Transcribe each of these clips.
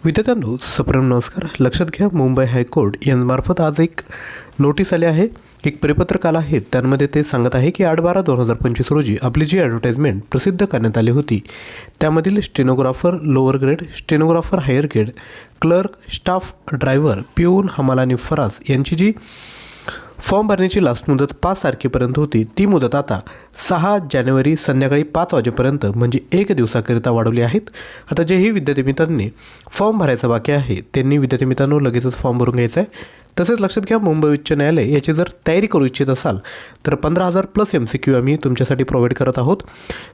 विद्यार्थ्यांनो सप्रेम नमस्कार. लक्षात घ्या, मुंबई हायकोर्ट यांमार्फत आज एक नोटीस आली आहे. एक परिपत्रक आलं आहे. त्यामध्ये ते सांगत आहे की 8/12/2025 रोजी आपली जी ॲडव्हर्टाइजमेंट प्रसिद्ध करण्यात आली होती त्यामधील stenographer lower grade, stenographer higher grade, clerk, staff driver, peon, हमाल आणि फराज यांची जी फॉर्म भरण्याची लास्ट मुदत 5 तारखेपर्यंत होती, ती मुदत आता 6 जानेवारी संध्याकाळी 5 वाजेपर्यंत म्हणजे 1 दिवसाकरिता वाढवली आहेत. आता जेही विद्यार्थी मित्रांनी फॉर्म भरायचा बाकी आहे त्यांनी विद्यार्थी मित्रांनो लगेचच फॉर्म भरून घ्यायचा आहे. तसेच लक्षात घ्या, मुंबई उच्च न्यायालय याची जर तयारी करू इच्छित असाल तर 15,000 प्लस MCQ आम्ही तुमच्यासाठी प्रोव्हाइड करत आहोत.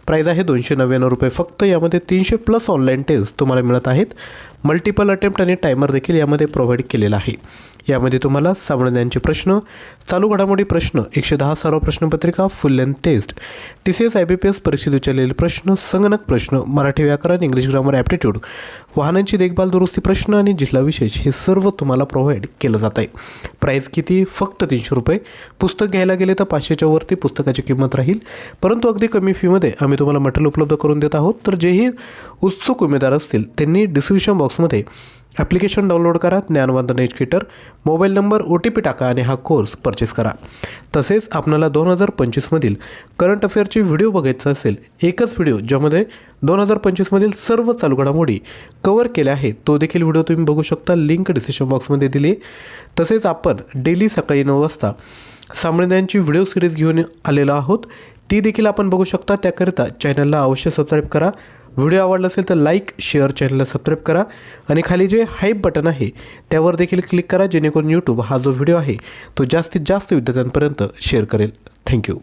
प्राईज आहे 299 रुपये फक्त. यामध्ये 300 प्लस ऑनलाईन टेस्ट तुम्हाला मिळत आहेत. मल्टिपल अटेम्प्ट आणि टायमर देखील यामध्ये प्रोव्हाइड केलेला आहे. यामध्ये तुम्हाला सामान्यांचे प्रश्न, चालू घडामोडी प्रश्न, 110 सराव प्रश्नपत्रिका, full length test, TCS IBPS परीक्षेत विचारलेले प्रश्न, संगणक प्रश्न, मराठी व्याकरण, इंग्लिश ग्रामर ॲप्टिट्यूड, वाहनांची देखभाल दुरुस्ती प्रश्न आणि जिल्हा विशेष हे सर्व तुम्हाला प्रोव्हाइड केलं जात आहे. प्राईस किती? फक्त 300 रुपये. पुस्तक घ्यायला गेले तर 500च्या वरती पुस्तकाची किंमत राहील, परंतु अगदी कमी फीमध्ये आम्ही तुम्हाला मटेरियल उपलब्ध करून देत आहोत. तर जेही उत्सुक उमेदवार असतील त्यांनी डिस्क्रिप्शन बॉक्समध्ये ॲप्लिकेशन डाउनलोड करा, ज्ञानवंदन एज्युकेटर, मोबाईल नंबर, OTP टाका आणि हा कोर्स परचेस करा. तसेच आपल्याला 2025मधील करंट अफेअरचे व्हिडिओ बघायचा असेल, एकच व्हिडिओ ज्यामध्ये 2025मधील सर्व चालू घडामोडी कवर केल्या आहेत, तो देखील व्हिडिओ तुम्ही बघू शकता. लिंक डिस्क्रिप्शन बॉक्समध्ये दिली. तसेच आपण डेली सकाळी 9 वाजता सामान्यांची व्हिडिओ सिरीज घेऊन आलेलो आहोत, ती देखील आपण बघू शकता. त्याकरिता चॅनलला अवश्य सबस्क्राईब करा. व्हिडिओ आवडला असेल तर लाईक, शेअर, चॅनलला सबस्क्राईब करा आणि खाली जे हाईप बटन आहे त्यावर देखील क्लिक करा, जेणेकरून यूट्यूब हा जो व्हिडिओ आहे तो जास्तीत जास्त विद्यार्थ्यांपर्यंत शेअर करेल. थँक्यू.